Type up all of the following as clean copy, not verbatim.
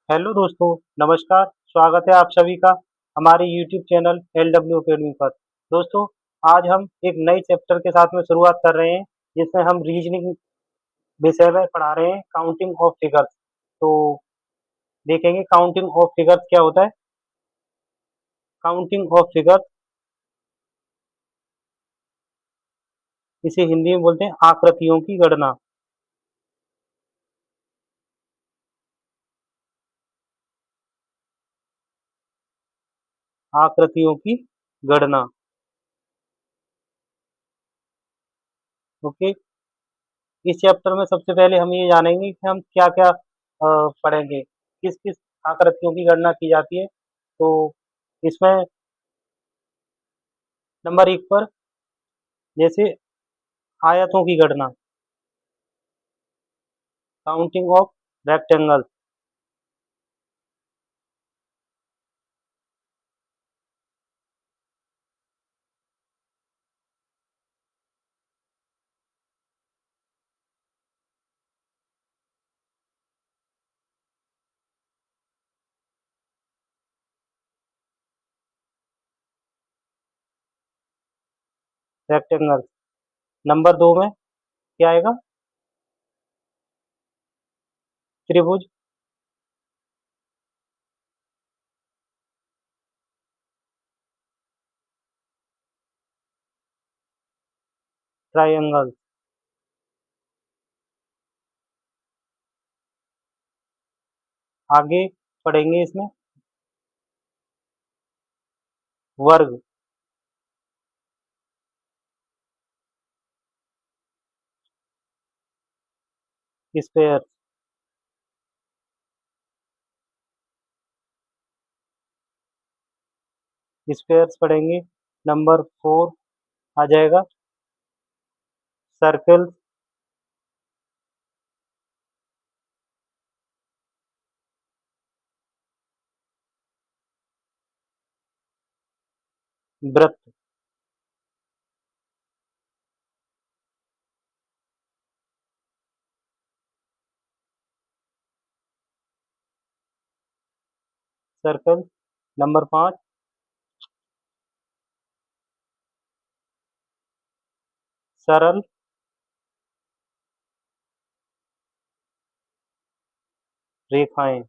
Hello दोस्तों, नमस्कार। स्वागत है आप सभी का हमारे यूट्यूब चैनल LW अकेडमी पर। दोस्तों, आज हम एक नए चैप्टर के साथ में शुरुआत कर रहे हैं, जिसमें हम रीजनिंग विषय में पढ़ा रहे हैं काउंटिंग ऑफ फिगर्स। तो देखेंगे काउंटिंग ऑफ फिगर्स क्या होता है। काउंटिंग ऑफ फिगर्स इसे हिंदी में बोलते हैं आकृतियों की गणना। आकृतियों की गणना। ओके। इस चैप्टर में सबसे पहले हम ये जानेंगे कि हम क्या क्या पढ़ेंगे, किस किस आकृतियों की गणना की जाती है। तो इसमें नंबर एक पर जैसे आयतों की गणना, counting of rectangle. Rectangle. Number दो में क्या आएगा? त्रिभुज। ट्रायंगल। आगे पढ़ेंगे इसमें वर्ग। स्क्वायर। स्क्वायर्स पढ़ेंगे। नंबर फोर आ जाएगा सर्कल। वृत्त। सर्कल। नंबर पाँच सरल रेखाएं।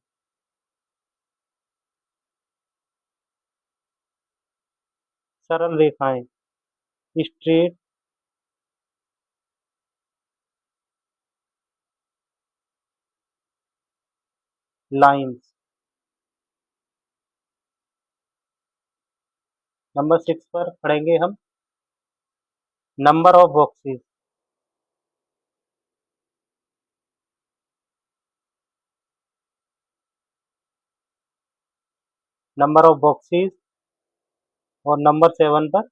सरल रेखाएं। Straight lines. नंबर सिक्स पर पढ़ेंगे हम number of boxes. Number of boxes. और नंबर सेवन पर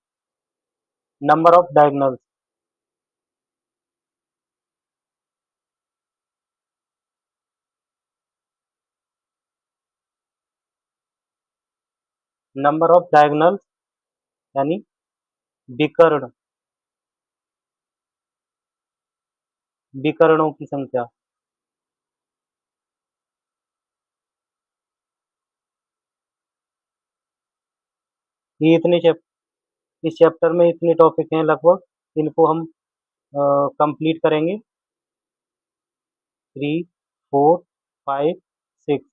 number of diagonals. Number of diagonals यानी विकर्ण। विकर्णों की संख्या। ये इस चैप्टर में इतने टॉपिक हैं लगभग, इनको हम कंप्लीट करेंगे। Three, four, five, six.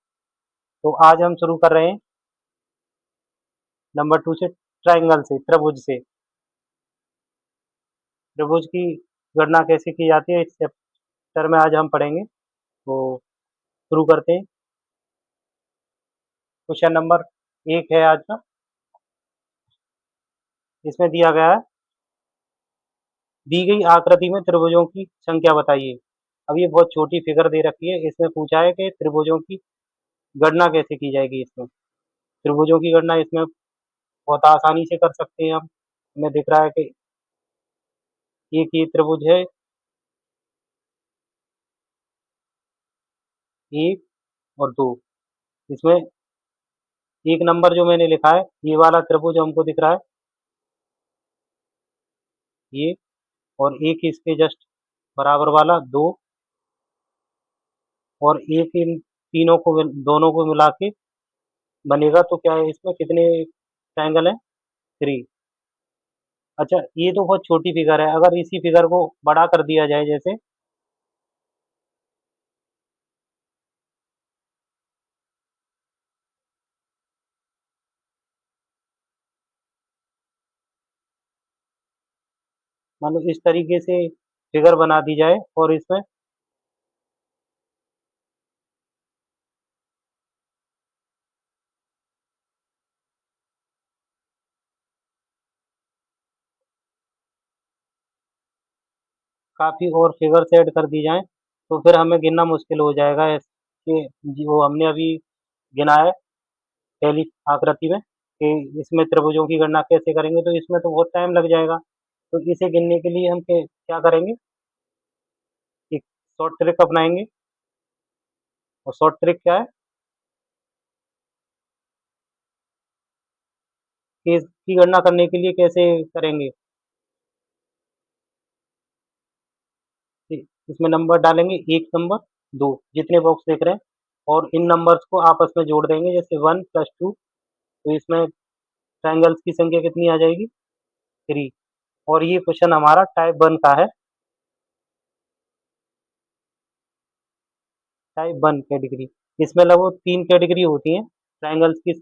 तो आज हम शुरू कर रहे हैं नंबर टू से, ट्राइंगल से, त्रिभुज से। त्रिभुज की गणना कैसे की जाती है इस चैप्टर में आज हम पढ़ेंगे। तो शुरू करते हैं। क्वेश्चन नंबर एक है आज का। इसमें दिया गया है, दी गई आकृति में त्रिभुजों की संख्या बताइए। अब ये बहुत छोटी फिगर दे रखी है। इसमें पूछा है कि त्रिभुजों की गणना कैसे की जाएगी। इसमें त्रिभुजों की गणना इसमें बहुत आसानी से कर सकते हैं हम। हमें दिख रहा है कि एक ये त्रिभुज है, एक और दो। इसमें एक नंबर जो मैंने लिखा है, ये वाला त्रिभुज हमको दिख रहा है, ये। और एक इसके जस्ट बराबर वाला दो। और एक इन तीनों को दोनों को मिला के बनेगा। तो क्या है, इसमें कितने ट्रायंगल हैं? 3। अच्छा, ये तो बहुत छोटी फिगर है। अगर इसी फिगर को बड़ा कर दिया जाए, जैसे मान लो इस तरीके से फिगर बना दी जाए और इसमें काफ़ी और फिगर्स ऐड कर दी जाएँ, तो फिर हमें गिनना मुश्किल हो जाएगा। कि जो हमने अभी गिना है पहली आकृति में कि इसमें त्रिभुजों की गणना कैसे करेंगे, तो इसमें तो बहुत टाइम लग जाएगा। तो इसे गिनने के लिए हम क्या करेंगे, एक शॉर्ट ट्रिक अपनाएंगे। और शॉर्ट ट्रिक क्या है कि इसकी गणना करने के लिए कैसे करेंगे, कि इसमें नंबर डालेंगे, एक नंबर, दो, जितने बॉक्स देख रहे हैं, और इन नंबर्स को आपस में जोड़ देंगे, जैसे 1 + 2। तो इसमें ट्रायंगल्स की संख्या कितनी आ जाएगी? 3। और ये क्वेश्चन हमारा टाइप 1 का है। टाइप 1 कैटेगरी, इसमें लगभग 3 कैटेगरी होती हैं ट्रायंगल्स की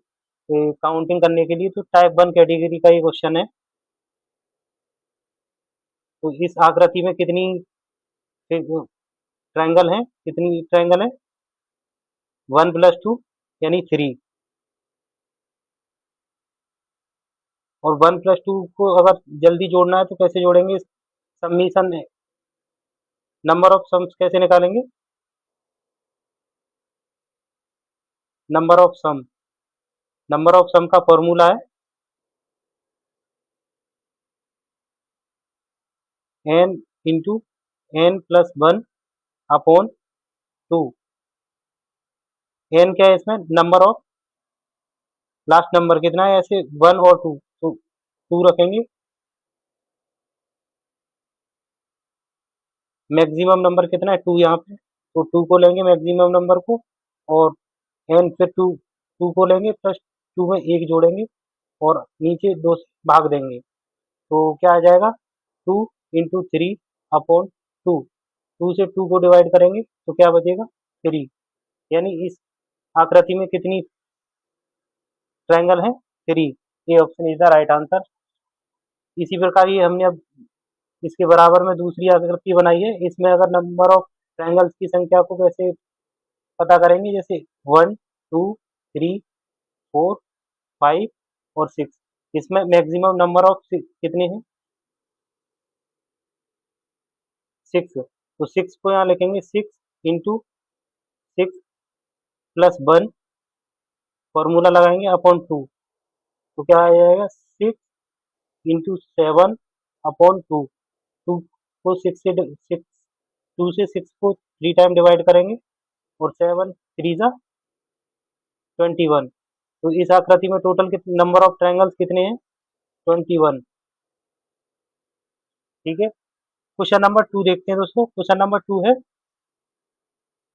काउंटिंग करने के लिए। तो टाइप 1 कैटेगरी का ये क्वेश्चन है। तो इस आकृति में कितनी ट्रायंगल है, कितनी ट्रायंगल है? 1 + 2 यानी 3। और 1 + 2 को अगर जल्दी जोड़ना है तो कैसे जोड़ेंगे? सबमिशन, नंबर ऑफ सम्स कैसे निकालेंगे? Number of sum, number of sum का फॉर्मूला है n into n+1 upon 2। n क्या है इसमें? नंबर ऑफ लास्ट नंबर कितना है, ऐसे 1 और 2, तो 2 रखेंगे। मैक्सिमम नंबर कितना है? 2 यहाँ पे, तो 2 को लेंगे मैक्सिमम नंबर को, और n फिर 2 को लेंगे, प्लस 2 में 1 जोड़ेंगे, और नीचे 2 से भाग देंगे। तो क्या आ जाएगा? 2 इंटू 3 अपॉन 2। 2 से 2 को डिवाइड करेंगे तो क्या बचेगा? 3। यानी इस आकृति में कितनी ट्रायंगल है? 3। ये option is the right answer. इसी प्रकार ये हमने अब इसके बराबर में दूसरी आकृति बनाई है। इसमें अगर नंबर ऑफ ट्रायंगल्स की संख्या को कैसे पता करेंगे, जैसे 1, 2, 3, 4, 5 और 6। इसमें मैक्सिमम नंबर ऑफ कितने हैं? 6। तो 6 को यहाँ लिखेंगे, 6 इंटू 6 प्लस 1, फॉर्मूला लगाएंगे अपॉन 2। तो क्या आ जाएगा? 6 इंटू 7 अपॉन 2। 2 को 2 से 6 को 3 टाइम डिवाइड करेंगे, और 7 3 जा 21। तो इस आकृति में टोटल कितने नंबर ऑफ ट्रायंगल्स कितने हैं? 21। ठीक है। क्वेश्चन नंबर 2 देखते हैं दोस्तों। क्वेश्चन नंबर 2 है,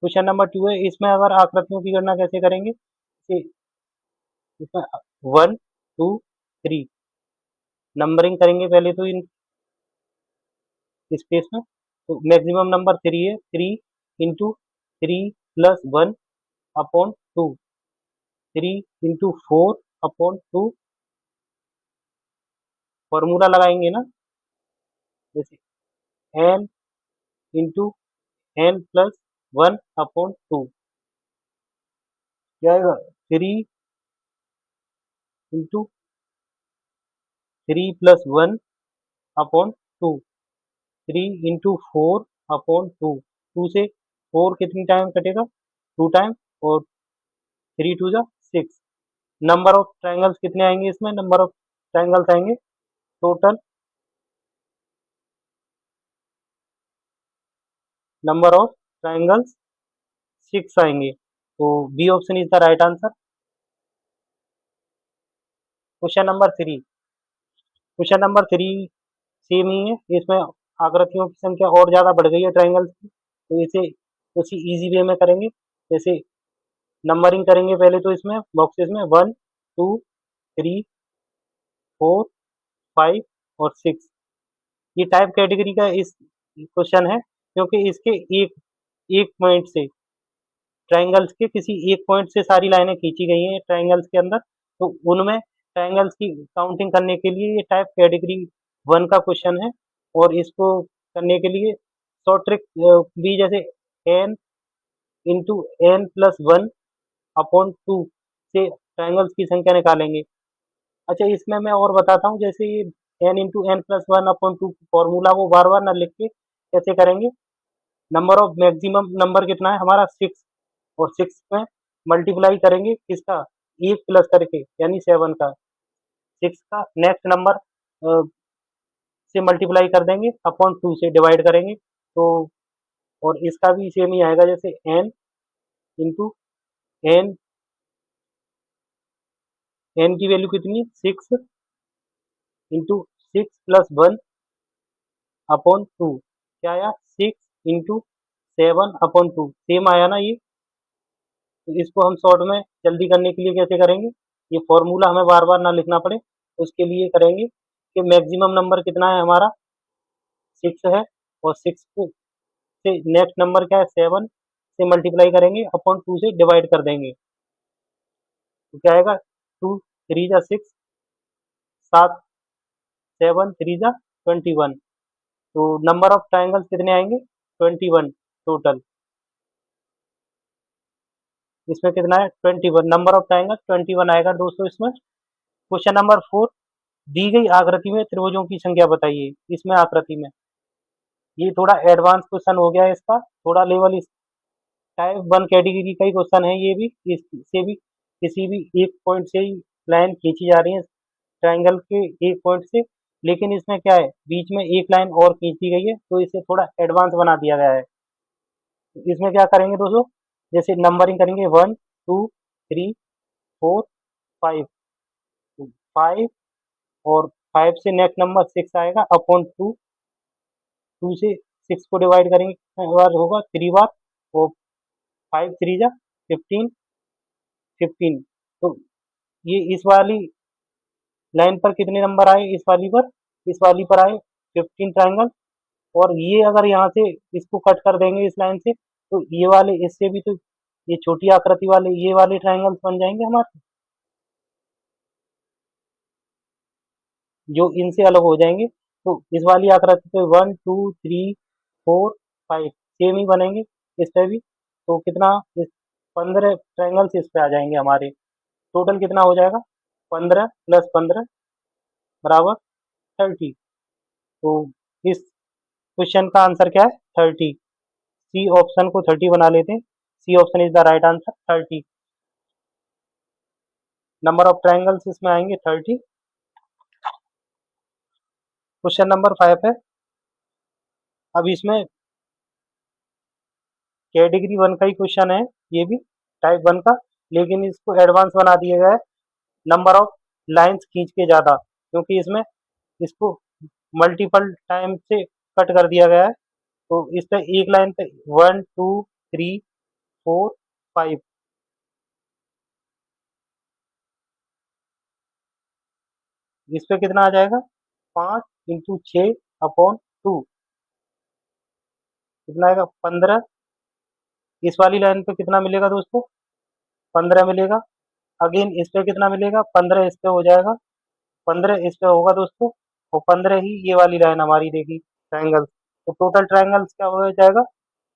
क्वेश्चन नंबर 2 है, इसमें अगर आकृतियों की गणना कैसे करेंगे? इसमें 1, 2, 3 नंबरिंग करेंगे पहले तो इन स्पेस में। तो मैक्सिमम नंबर 3 है, 3 into 3+1 upon 2। 3 into 4 upon 2, formula लगाएंगे ना, जैसे n इंटू n+1 अपॉन 2। क्या आएगा? 3 इंटू 3+1 अपॉन 2। 3 into 4 upon 2। 2 से 4 कितनी टाइम कटेगा? 2 टाइम, और 3 2 जा 6। नंबर ऑफ ट्रायंगल्स कितने आएंगे इसमें? नंबर ऑफ ट्रायंगल्स आएंगे टोटल, नंबर ऑफ ट्रायंगल्स 6 आएंगे। तो B option is the right answer. Question number 3, question number 3 same ही है। इसमें आकृतियों की संख्या और ज़्यादा बढ़ गई है ट्रायंगल्स की, तो इसे उसी इजी वे में करेंगे। जैसे नंबरिंग करेंगे पहले तो इसमें बॉक्सेस में 1 2 3 4 5 और 6। ये टाइप कैटेगरी का इस क्वेश्चन है क्योंकि इसके एक एक पॉइंट से ट्रायंगल्स के किसी एक पॉइंट से सारी लाइनें खींची गई हैं ट्रायंगल्स के अंदर, तो उनमें ट्रायंगल्स की काउंटिंग करने के लिए ये टाइप कैटेगरी 1 का क्वेश्चन है। और इसको करने के लिए शॉर्ट ट्रिक भी जैसे n into n plus one upon two से ट्रायंगल्स की संख्या निकालेंगे। अच्छा, इसमें मैं और बताता हूँ, जैसे ये n into n plus one upon two formula वो बार बार ना लिख के कैसे करेंगे। नंबर ऑफ मैक्सिमम नंबर कितना है हमारा 6, और 6 में मल्टीप्लाई करेंगे किसका, एक प्लस करके यानी 7 का। 6 का नेक्स्ट नंबर से मल्टीप्लाई कर देंगे अपॉन 2 से डिवाइड करेंगे, तो और इसका भी सेम ही आएगा, जैसे n इंटू एन, एन की वैल्यू कितनी, 6 into 6 plus one upon to, क्या आया 6 इंटू 7 अपॉन टू, सेम आया ना ये। तो इसको हम शॉर्ट में जल्दी करने के लिए कैसे करेंगे, ये फॉर्मूला हमें बार बार ना लिखना पड़े, उसके लिए करेंगे कि मैक्सिमम नंबर कितना है हमारा 6 है, और 6 को से नेक्स्ट नंबर क्या है 7 से मल्टीप्लाई करेंगे अपॉन 2 से डिवाइड कर देंगे, तो क्या आएगा 2 3 जा 6, 7 7 3 जा 21। तो नंबर ऑफ ट्राइंगल्स कितने आएंगे 21 टोटल। इसमें कितना है 21, नंबर ऑफ ट्राइंगल 21 आएगा दोस्तों इसमें। क्वेश्चन नंबर 4, दी गई आकृति में त्रिभुजों की संख्या बताइए। इसमें आकृति में ये थोड़ा एडवांस क्वेश्चन हो गया है, इसका थोड़ा लेवल इस टाइप 1 कैटेगरी का ही क्वेश्चन है ये भी। इससे भी किसी भी एक पॉइंट से ही लाइन खींची जा रही है ट्राइंगल के एक पॉइंट से, लेकिन इसमें क्या है बीच में एक लाइन और खींची गई है, तो इसे थोड़ा एडवांस बना दिया गया है। इसमें क्या करेंगे दोस्तों, जैसे नंबरिंग करेंगे 1 2 3 4 5, 5 और 5 से नेक्स्ट नंबर 6 आएगा अपॉन 2, 2 से 6 को डिवाइड करेंगे बार होगा 3 बार, और 5 3 जा 15 15। तो ये इस वाली लाइन पर कितने नंबर आए, इस वाली पर आए 15 ट्राइंगल। और ये अगर यहाँ से इसको कट कर देंगे इस लाइन से, तो ये वाले इससे भी तो ये छोटी आकृति वाले ये वाले ट्राइंगल्स बन जाएंगे हमारे, जो इनसे अलग हो जाएंगे। तो इस वाली आकृति पे 1 2 3 4 5 सेम ही बनेंगे, इस पे भी। तो कितना, इस 15 ट्राइंगल्स इस पे आ जाएंगे हमारे। टोटल कितना हो जाएगा 15 प्लस 15 बराबर 30। तो इस क्वेश्चन का आंसर क्या है 30। सी ऑप्शन को 30 बना लेते हैं, C option is the right answer 30। Number of triangles इसमें आएंगे 30। क्वेश्चन नंबर 5 है, अब इसमें कैटेगरी 1 का ही क्वेश्चन है, ये भी टाइप 1 का, लेकिन इसको एडवांस बना दिया गया है नंबर ऑफ लाइंस खींच के ज़्यादा, क्योंकि इसमें इसको मल्टीपल टाइम से कट कर दिया गया है। तो इस पे एक लाइन पे 1 2 3 4 5, इस पे कितना आ जाएगा 5 इंटू 6 अपॉन 2, कितना आएगा 15। इस वाली लाइन पे कितना मिलेगा दोस्तों 15 मिलेगा। अगेन इस पे कितना मिलेगा 15, इस पे हो जाएगा 15, इस पे होगा दोस्तों, और 15 ही ये वाली लाइन हमारी देखी ट्रायंगल। तो टोटल ट्रायंगल्स क्या हो जाएगा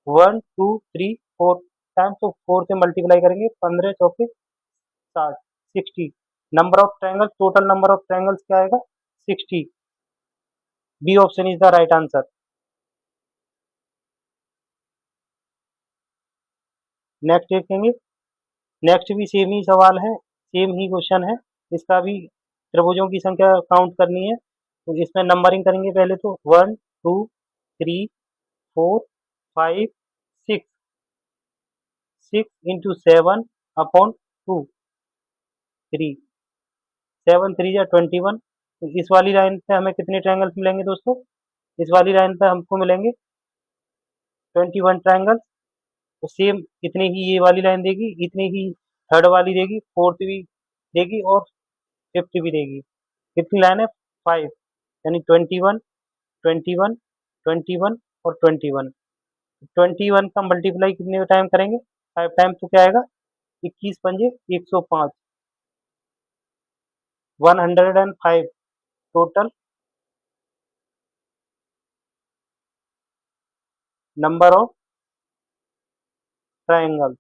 1 2 3 4 टाइम, तो 4 से मल्टीप्लाई करेंगे 15 चौके 60 60। Number of triangles, total number of triangles क्या आएगा 60। B option is the right answer. Next देखेंगे, नेक्स्ट भी सेम ही सवाल है, सेम ही क्वेश्चन है। इसका भी त्रिभुजों की संख्या काउंट करनी है, तो इसमें नंबरिंग करेंगे पहले तो 1 2 3 4 5 6, 6 इंटू 7 अपॉन 2 3, 7 3 या 21। तो इस वाली लाइन पे हमें कितने ट्रायंगल्स मिलेंगे दोस्तों, इस वाली लाइन पे हमको मिलेंगे 21 ट्रायंगल्स। तो सेम इतने की ये वाली लाइन देगी, इतने की थर्ड वाली देगी, फोर्थ भी देगी और फिफ्थ भी देगी। कितनी लाइन है? 5, यानी 21, 21, 21 और 21। 21 का मल्टीप्लाई कितने टाइम करेंगे? 5 टाइम, तो क्या आएगा? 21 पंजे 105, 105 total number of triangle.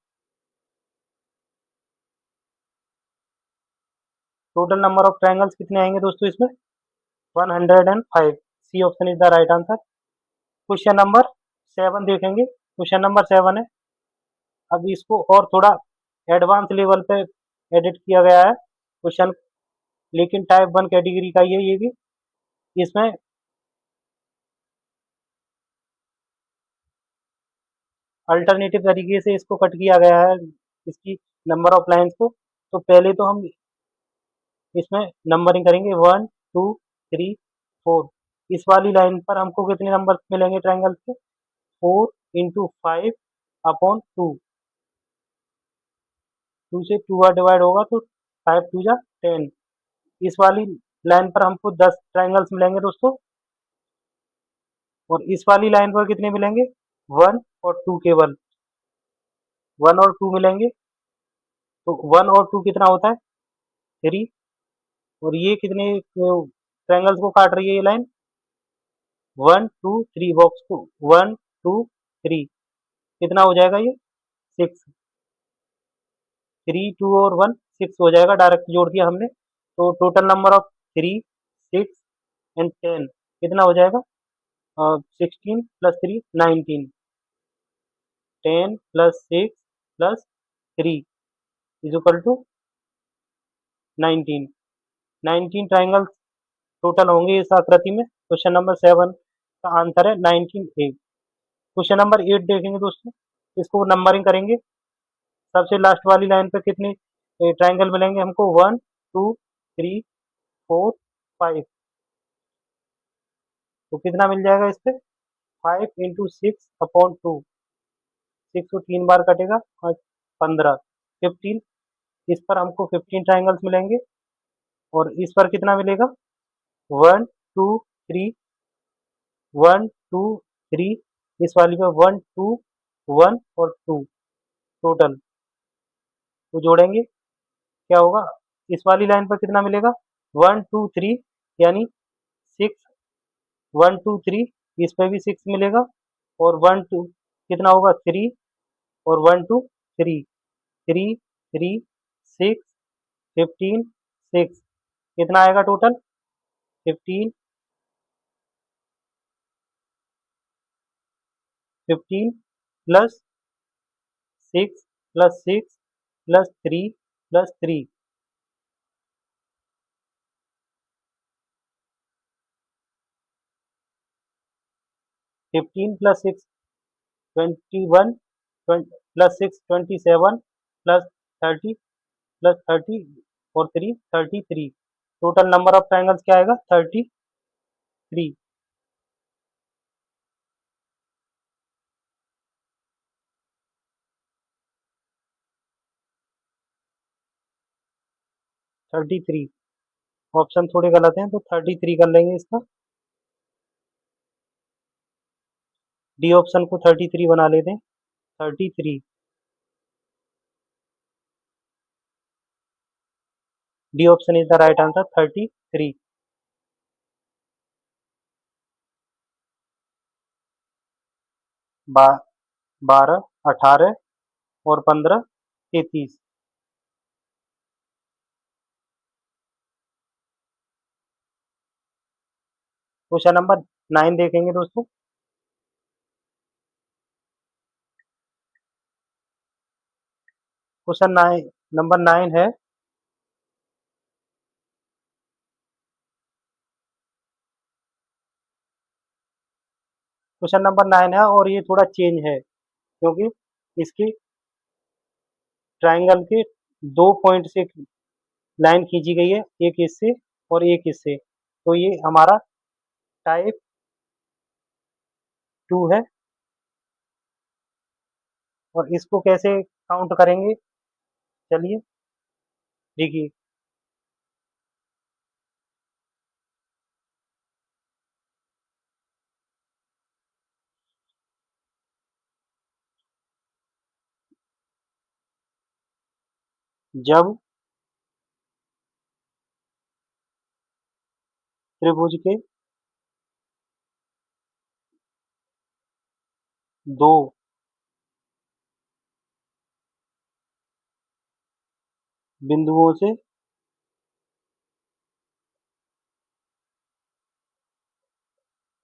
Total number of triangles कितने आएंगे दोस्तों इसमें? 105। C option is the right answer. Question number 7 देखेंगे। क्वेश्चन नंबर 7 है, अब इसको और थोड़ा एडवांस लेवल पे एडिट किया गया है क्वेश्चन, लेकिन टाइप 1 कैटेगरी का ही है ये भी। इसमें अल्टरनेटिव तरीके से इसको कट किया गया है, इसकी नंबर ऑफ लाइंस को। तो पहले तो हम इसमें नंबरिंग करेंगे 1, 2, 3, 4। इस वाली लाइन पर हमको कितने नंबर मिलेंगे ट्राइंगल के? 4 इंटू 5 अपॉन 2। 2 से 2 बार डिवाइड होगा तो 5 टू जा 10। इस वाली लाइन पर हमको 10 ट्राइंगल्स मिलेंगे दोस्तों, और इस वाली लाइन पर कितने मिलेंगे? 1 और 2 केवल। 1 और 2 मिलेंगे, तो 1 और 2 कितना होता है? 3। और ये कितने ट्रायंगल्स को काट रही है ये लाइन? 1 2 3 बॉक्स को 1 2 3, कितना हो जाएगा ये? 6। 3 2 और 1 6 हो जाएगा, डायरेक्ट जोड़ दिया हमने। तो टोटल नंबर ऑफ 3 6 एंड 10 कितना हो जाएगा? 16 plus 3 19, 10 plus 6 plus 3 is equal to 19। 19 triangles total होंगे इस आकृति में। क्वेश्चन नंबर 7 का आंसर है 19 ए। क्वेश्चन नंबर 8 देखेंगे दोस्तों, इसको नंबरिंग करेंगे। सबसे लास्ट वाली लाइन पे कितने ट्राइंगल मिलेंगे हमको? 1 2 3 4 5। तो कितना मिल जाएगा इस पे? 5 इंटू 6 अपॉन 2। 6 को 3 बार कटेगा और 15 15। इस पर हमको 15 ट्राइंगल्स मिलेंगे, और इस पर कितना मिलेगा? 1 2 3, 1 2 3। इस वाली पे 1 2 1 और 2 टोटल, तो जोड़ेंगे क्या होगा? इस वाली लाइन पर कितना मिलेगा? 1 2 3, यानी 6। 1 2 3, इस पे भी 6 मिलेगा, और 1 2 कितना होगा? 3, और 1 2 3, 3 3 6 15 6, कितना आएगा total? 15 15 plus 6 plus 6 plus 3 plus 3। 15 plus 6 21, plus 6 27 plus 30 plus 30 और 3 33। टोटल नंबर ऑफ ट्राइंगल्स क्या आएगा? 33। 33 ऑप्शन थोड़े गलत हैं, तो 33 कर लेंगे इसका। डी ऑप्शन को 33 बना लेते हैं। 33, D option is the right answer. 33। 12 18 और 15 33। क्वेश्चन नंबर 9 देखेंगे दोस्तों। क्वेश्चन 9 नंबर 9 है, क्वेश्चन नंबर 9 है, और ये थोड़ा चेंज है क्योंकि इसकी ट्राइंगल के 2 पॉइंट से लाइन खींची गई है, एक इससे और एक इससे। तो ये हमारा टाइप 2 है, और इसको कैसे काउंट करेंगे, चलिए देखिए। जब त्रिभुज के दो बिंदुओं से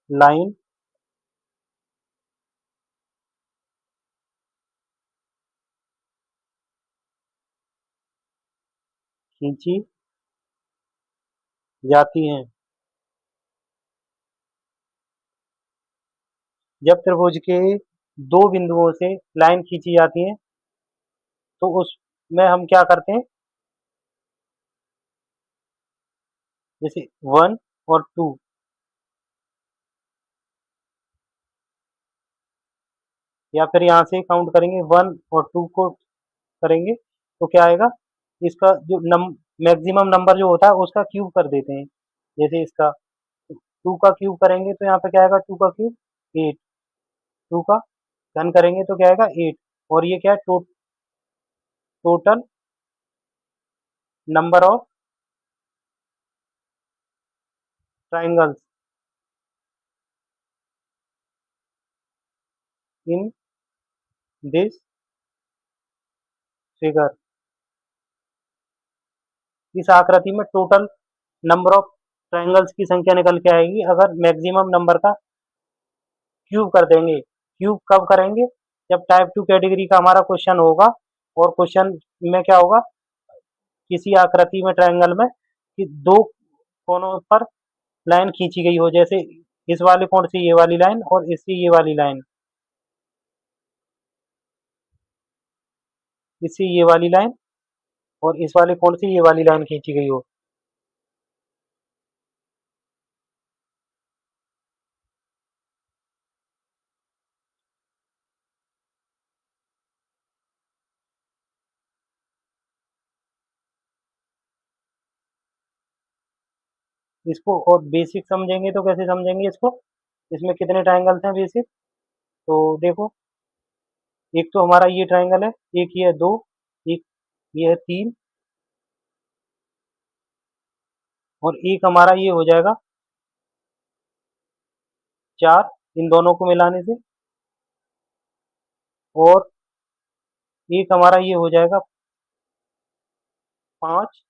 लाइन खींची जाती है, जब त्रिभुज के दो बिंदुओं से लाइन खींची जाती है तो उसमें हम क्या करते हैं, जैसे 1 और 2, या फिर यहाँ से काउंट करेंगे 1 और 2 को करेंगे तो क्या आएगा, इसका जो मैक्सिमम नंबर जो होता है उसका क्यूब कर देते हैं। जैसे इसका 2 का क्यूब करेंगे तो यहाँ पे क्या आएगा, 2 का क्यूब 8, 2 का घन करेंगे तो क्या आएगा 8, और ये क्या है, total number of triangles in this figure. इस आकृति में टोटल नंबर ऑफ ट्राइंगल्स की संख्या निकल के आएगी अगर मैक्सिमम नंबर का क्यूब कर देंगे। क्यूब कब करेंगे, जब टाइप 2 कैटेगरी का हमारा क्वेश्चन होगा, और क्वेश्चन में क्या होगा, किसी आकृति में ट्राइंगल में कि दो कोनों पर लाइन खींची गई हो, जैसे इस वाले कोण से ये वाली लाइन और इससे ये वाली लाइन, इससे ये वाली लाइन और इस वाले कोण से ये वाली लाइन खींची गई हो। इसको और बेसिक समझेंगे तो कैसे समझेंगे इसको, इसमें कितने ट्राइंगल्स हैं बेसिक, तो देखो, एक तो हमारा ये ट्राइंगल है, एक ये है 2, एक ये है 3, और एक हमारा ये हो जाएगा 4, इन दोनों को मिलाने से, और एक हमारा ये हो जाएगा 5,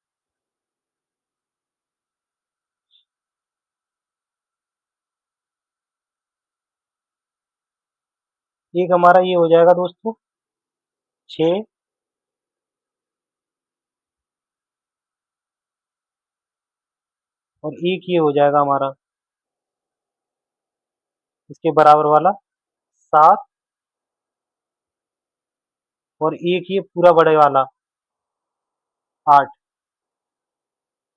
एक हमारा ये हो जाएगा दोस्तों 6, और एक ये हो जाएगा हमारा इसके बराबर वाला 7, और एक ये पूरा बड़े वाला 8।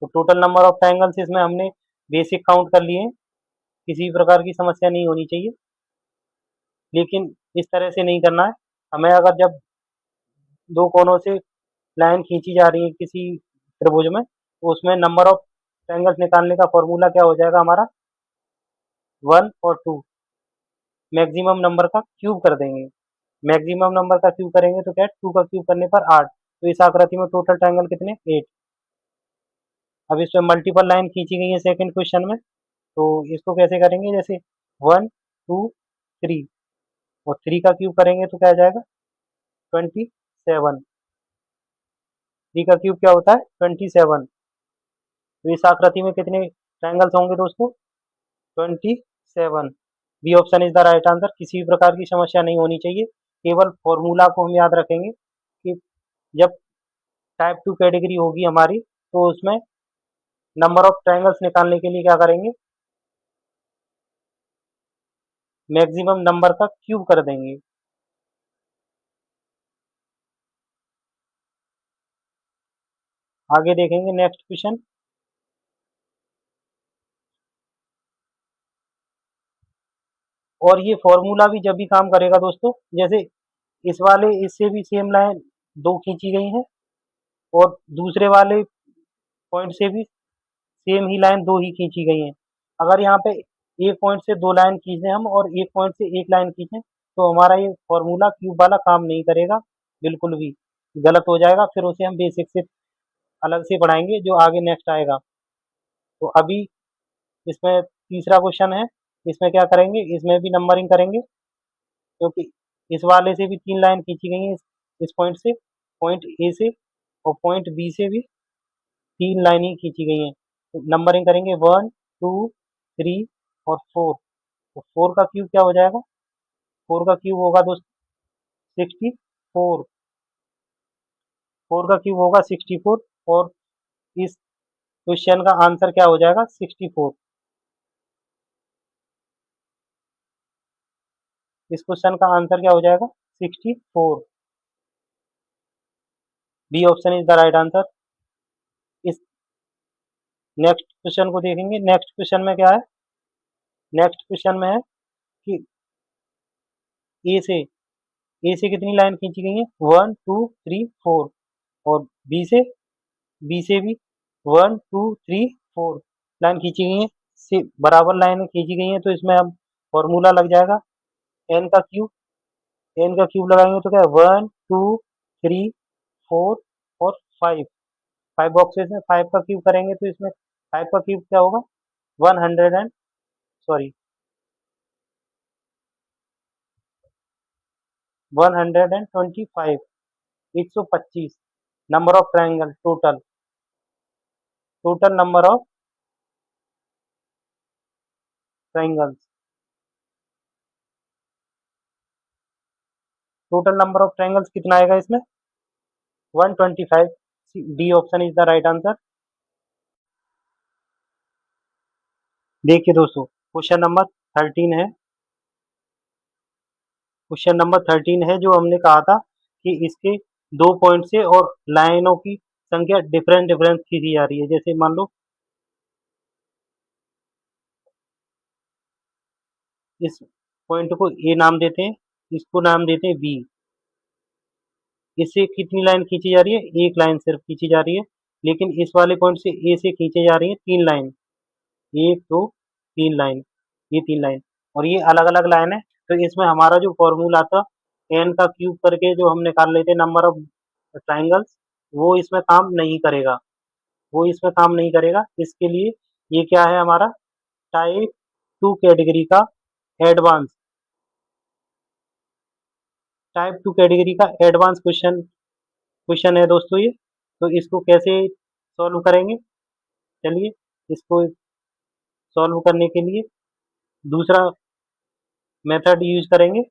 तो टोटल नंबर ऑफ ट्राइंगल्स इसमें हमने बेसिक काउंट कर लिए हैं, किसी प्रकार की समस्या नहीं होनी चाहिए। लेकिन इस तरह से नहीं करना है हमें, अगर जब दो कोनों से लाइन खींची जा रही है किसी त्रिभुज में, तो उसमें नंबर ऑफ ट्रायंगल्स निकालने का फॉर्मूला क्या हो जाएगा हमारा, 1 और 2, मैक्सिमम नंबर का क्यूब कर देंगे। मैक्सिमम नंबर का क्यूब करेंगे तो क्या है, 2 का क्यूब करने पर 8। तो इस आकृति में टोटल ट्रायंगल कितने, 8। अब इसमें मल्टीपल लाइन खींची गई है सेकंड क्वेश्चन में, तो इसको कैसे करेंगे, जैसे 1 2 3, और 3 का क्यूब करेंगे तो क्या आ जाएगा 27। 3 का क्यूब क्या होता है 27। तो इस आकृति में कितने ट्रायंगल्स होंगे दोस्तों, 27। B option is the right answer. किसी भी प्रकार की समस्या नहीं होनी चाहिए, केवल फॉर्मूला को हम याद रखेंगे कि जब टाइप 2 कैटेगरी होगी हमारी तो उसमें नंबर ऑफ ट्रायंगल्स निकालने के लिए क्या करेंगे, मैक्सिमम नंबर का क्यूब कर देंगे। आगे देखेंगे नेक्स्ट क्वेश्चन। और ये फॉर्मूला भी जब भी काम करेगा दोस्तों, जैसे इस वाले इससे भी सेम लाइन दो खींची गई है और दूसरे वाले पॉइंट से भी सेम ही लाइन दो ही खींची गई है। अगर यहाँ पे एक पॉइंट से दो लाइन खींचे हम और एक पॉइंट से एक लाइन खींचे तो हमारा ये फॉर्मूला क्यूब वाला काम नहीं करेगा, बिल्कुल भी गलत हो जाएगा। फिर उसे हम बेसिक से अलग से पढ़ाएंगे जो आगे नेक्स्ट आएगा। तो अभी इसमें तीसरा क्वेश्चन है, इसमें क्या करेंगे, इसमें भी नंबरिंग करेंगे क्योंकि इस वाले से भी तीन लाइन खींची गई है इस पॉइंट से, पॉइंट ए से, और पॉइंट बी से भी तीन लाइन ही खींची गई हैं। तो नंबरिंग करेंगे 1 2 3 और 4। तो 4 का क्यूब क्या हो जाएगा, 4 का क्यूब होगा दोस्त 64। 4 का क्यूब होगा 64 और इस क्वेश्चन का आंसर क्या हो जाएगा 64। इस क्वेश्चन का आंसर क्या हो जाएगा 64। B option is the right answer. इस नेक्स्ट क्वेश्चन को देखेंगे। नेक्स्ट क्वेश्चन में क्या है, नेक्स्ट क्वेश्चन में है कि ए से कितनी लाइन खींची गई है 1 2 3 4 और बी से भी 1 2 3 4 लाइन खींची गई है, से बराबर लाइन खींची गई है। तो इसमें अब फॉर्मूला लग जाएगा एन का क्यूब। एन का क्यूब लगाएंगे तो क्या है 1 2 3 4 और 5। 5 बॉक्सेस में 5 का क्यूब करेंगे तो इसमें 5 का क्यूब क्या होगा 100 and sorry 125, 125 number of triangle, total number of triangles, total number of triangles कितना आएगा इसमें 125। D option is the right answer. देखिए दोस्तों क्वेश्चन नंबर 13 है, क्वेश्चन नंबर 13 है जो हमने कहा था कि इसके दो पॉइंट से और लाइनों की संख्या डिफरेंट डिफरेंट खींची जा रही है। जैसे मान लो इस पॉइंट को ए नाम देते हैं, इसको नाम देते हैं बी। इससे कितनी लाइन खींची जा रही है, एक लाइन सिर्फ खींची जा रही है। लेकिन इस वाले पॉइंट से ए से खींचे जा रही है तीन लाइन, एक दो तीन लाइन, ये तीन लाइन और ये अलग अलग लाइन है। तो इसमें हमारा जो फॉर्मूला था एन का क्यूब करके जो हम निकाल लेते नंबर ऑफ ट्राइंगल्स, वो इसमें काम नहीं करेगा, वो इसमें काम नहीं करेगा। इसके लिए ये क्या है हमारा टाइप 2 कैटेगरी का एडवांस, टाइप 2 कैटेगरी का एडवांस क्वेश्चन क्वेश्चन है दोस्तों ये। तो इसको कैसे सॉल्व करेंगे, चलिए इसको सॉल्व करने के लिए दूसरा मेथड यूज करेंगे।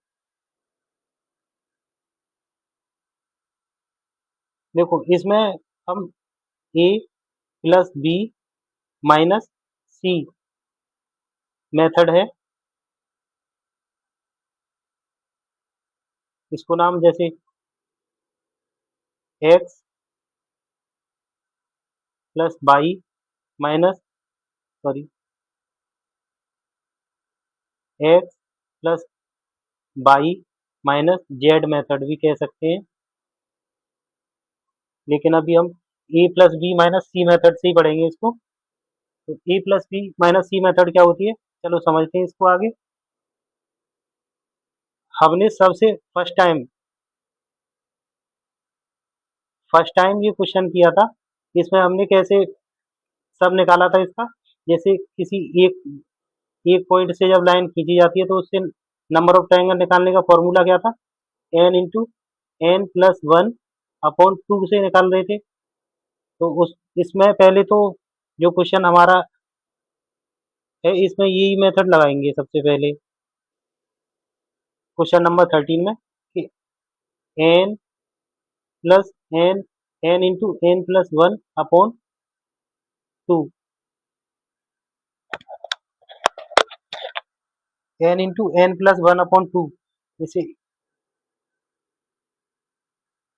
देखो इसमें हम A plus B minus C method है, इसको नाम जैसे X plus Y minus sorry X plus Y minus Z method भी कह सकते हैं। लेकिन अभी हम A plus B minus C method से ही पढ़ेंगे इसको। तो A plus B minus C method क्या होती है, चलो समझते हैं इसको आगे। हमने सबसे फर्स्ट टाइम ये क्वेश्चन किया था, इसमें हमने कैसे सब निकाला था इसका। जैसे किसी एक एक पॉइंट से जब लाइन खींची जाती है तो उससे नंबर ऑफ ट्रायंगल निकालने का फॉर्मूला क्या था n into n plus one upon two से निकाल रहे थे। तो उस इसमें पहले तो जो क्वेश्चन हमारा है इसमें यही मेथड लगाएंगे सबसे पहले क्वेश्चन नंबर 13 में कि n plus n n into n plus one upon two, n into n plus one upon two. जैसे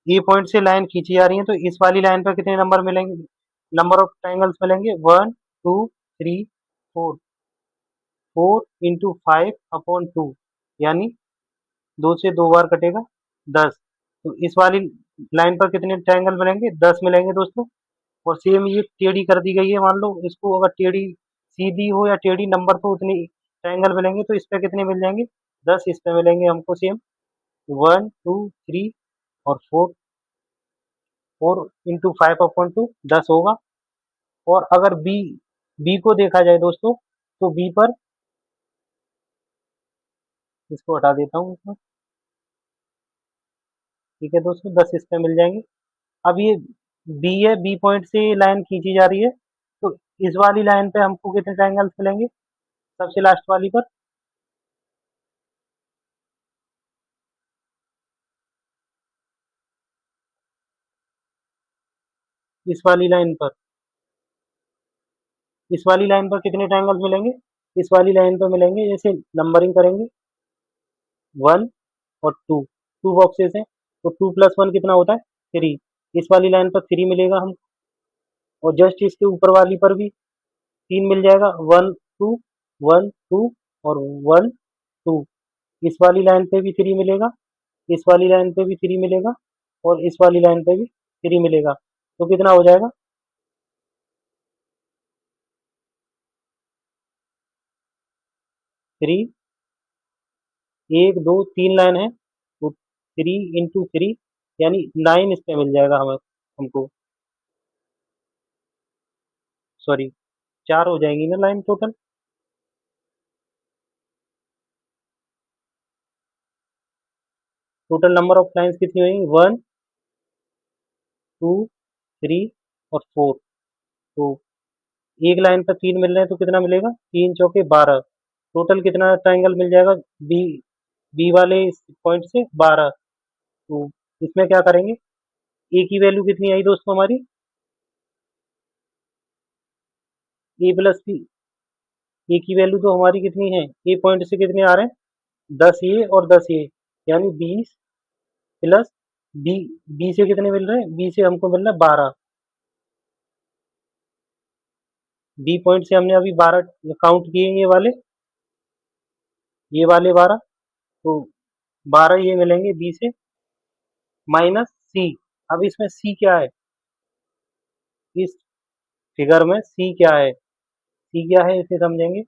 ये पॉइंट से लाइन खींची जा रही है तो इस वाली लाइन पर कितने नंबर मिलेंगे, नंबर ऑफ ट्राइंगल्स मिलेंगे 1 2 3 4, 4 इंटू 5 अपॉन टू, यानी दो से दो बार कटेगा 10। तो इस वाली लाइन पर कितने ट्रायंगल मिलेंगे? 10 मिलेंगे दोस्तों। और सेम ये टेढ़ी कर दी गई है, मान लो इसको अगर टेढ़ी सीधी हो या टेढ़ी नंबर तो उतने ट्रायंगल मिलेंगे। तो इस पे कितने मिल जाएंगे? 10 इस पे मिलेंगे हमको सेम। 1 2 3 और 4। 4 इंटू 5/2 10 होगा। और अगर बी बी को देखा जाए दोस्तों, तो बी पर इसको हटा देता हूँ इसमें। ठीक है दोस्तों, 10 इस पे मिल जाएंगे। अब ये बी है, बी पॉइंट से लाइन खींची जा रही है। तो इस वाली लाइन पे हमको कितने ट्रायंगल्स मिलेंगे? सबसे लास्ट वाली पर, इस वाली लाइन पर, इस वाली लाइन पर कितने ट्रायंगल्स मिलेंगे? इस वाली लाइन पर मिलेंगे, जैसे नंबरिंग करेंगे 1 और 2। 2 बॉक्सेस हैं, तो 2 प्लस 1 कितना होता है? 3। इस वाली लाइन पर 3 मिलेगा हम। और जस्ट इसके ऊपर वाली पर भी 3 मिल जाएगा। 1 2 1 2 और 1 2। इस वाली लाइन पे भी 3 मिलेगा, इस वाली लाइन पे भी 3 मिलेगा, और इस वाली लाइन पे भी 3 मिलेगा। तो कितना हो जाएगा? 3, 1 2 3 लाइन है, तो 3 × 3 यानी 9 इस पे मिल जाएगा हमें, हमको। सॉरी, 4 हो जाएंगी ना line total. Total number of lines कितनी होंगी? 1 2 3 और 4। तो एक लाइन पर 3 मिल रहे हैं, तो कितना मिलेगा? 3 चौके 12। टोटल कितना ट्राइंगल मिल जाएगा? बी बी वाले पॉइंट से 12। तो इसमें क्या करेंगे? ए की वैल्यू कितनी आई दोस्तों हमारी? ए प्लस बी। ए की वैल्यू तो हमारी कितनी है? ए पॉइंट से कितने आ रहे हैं? 10 ए और 10 ए, यानी 20 प्लस बी। बी से कितने मिल रहे हैं? बी से हमको मिल रहा है 12। बी पॉइंट से हमने अभी 12 काउंट किए, ये वाले 12। तो 12 ये मिलेंगे बी से, माइनस सी। अब इसमें सी क्या है? इस फिगर में सी क्या है? सी क्या है इसे समझेंगे।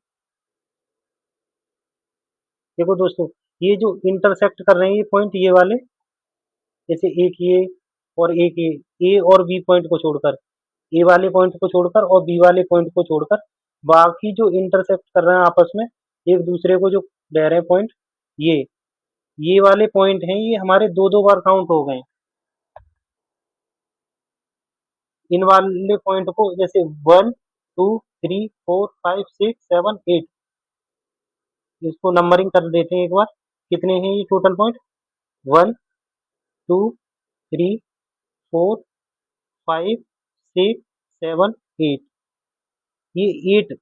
देखो दोस्तों, ये जो इंटरसेक्ट कर रहे हैं ये पॉइंट, ये वाले, जैसे एक ये और एक ए और बी पॉइंट को छोड़कर, ए वाले पॉइंट को छोड़कर और बी वाले पॉइंट को छोड़कर, बाकी जो इंटरसेक्ट कर रहे हैं आपस में एक दूसरे को, जो दे रहे हैं पॉइंट, ये ये वाले पॉइंट हैं, ये हमारे दो दो बार काउंट हो गए। इन वाले पॉइंट को जैसे 1 2 3 4 5 6 7 8, इसको नंबरिंग कर देते हैं एक बार। कितने हैं ये टोटल पॉइंट? 1 2 3 4 5 6 7 8। ये 8,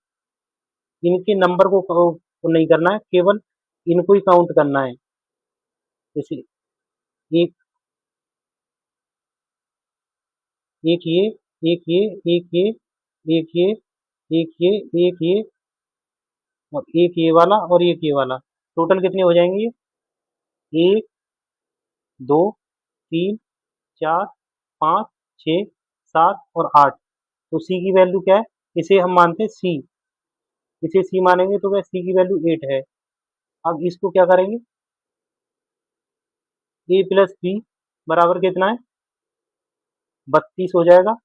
इनके नंबर को नहीं करना है, केवल इनको ही काउंट करना है। जैसे एक एक ये, एक ये, एक ये, एक ये, एक ये, एक ये, और एक ये वाला और एक ये वाला। टोटल कितने हो जाएंगे? 1 2 3 4 5 6 7 और 8। तो सी की वैल्यू क्या है? इसे हम मानते हैं सी। इसे सी मानेंगे तो क्या सी की वैल्यू 8 है। अब इसको क्या करेंगे? ए प्लस बी बराबर कितना है? 32 हो जाएगा,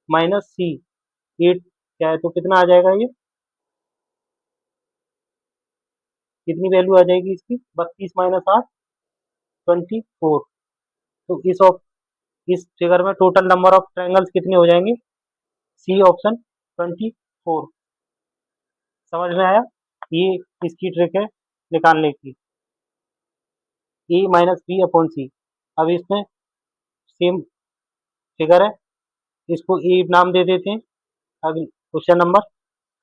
माइनस सी 8 क्या है, तो कितना आ जाएगा ये? कितनी वैल्यू आ जाएगी इसकी? 32 माइनस 8, 24। तो इस फिगर में टोटल नंबर ऑफ ट्रायंगल्स कितने हो जाएंगे? C option 24। समझ में आया? ये इसकी ट्रिक है निकालने की, ए माइनस बी अपॉन सी। अब इसमें सेम फिगर है, इसको ए नाम दे देते हैं। अब क्वेश्चन नंबर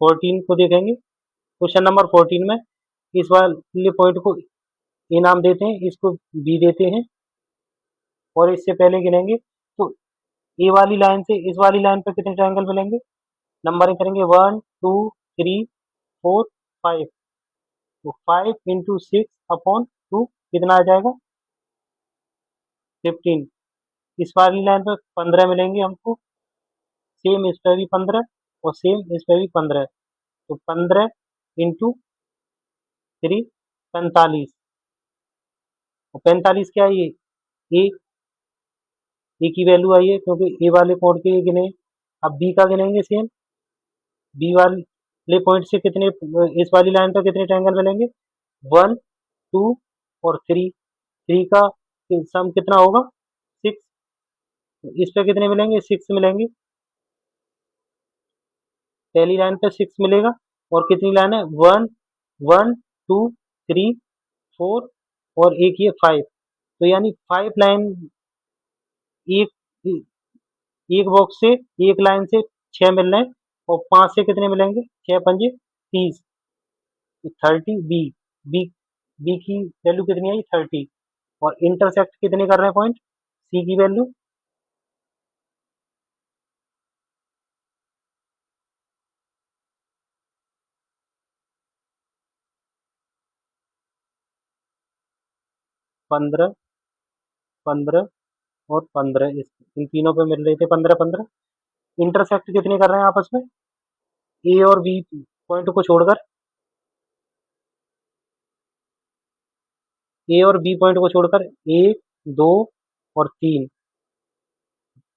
14 को देखेंगे। क्वेश्चन नंबर 14 में इस वाले पॉइंट को ए नाम देते हैं, इसको बी देते हैं, और इससे पहले गिनेंगे। तो ए वाली लाइन से इस वाली लाइन पर कितने ट्रायंगल मिलेंगे? नंबरिंग करेंगे 1 2 3 4 5। तो 5 × 6 अपॉन 2 कितना आ जाएगा? 15। इस वाली लाइन पर 15 मिलेंगे हमको, सेम इस पे भी 15 और सेम इस पे भी 15। तो 15 इंटू 3 45। और 45 क्या है ये? ए ए की वैल्यू आई है क्योंकि ए वाले कोड के ये गिने। अब बी का गिनेंगे सेम। बी वाले पॉइंट से कितने, इस वाली लाइन पर कितने ट्रायंगल मिलेंगे? 1 2 और 3। 3 का सम कितना होगा? 6। इस पे कितने मिलेंगे? 6 मिलेंगे। पहली लाइन पे 6 मिलेगा। और कितनी लाइन है? 1 1 2 3 4 और एक ये 5। तो यानी 5 लाइन एक एक बॉक्स से, एक लाइन से 6 मिल रहे हैं। और 5 से कितने मिलेंगे? 6 पंजे 30। 30 बी। बी बी की वैल्यू कितनी आई? 30। और इंटरसेक्ट कितने कर रहे हैं पॉइंट? सी की वैल्यू 15 15 और 15। इन तीनों पे मिल रहे थे 15 15। इंटरसेक्ट कितने कर रहे हैं आपस में? ए और बी पॉइंट को छोड़कर, ए और बी पॉइंट को छोड़कर 1 2 और 3।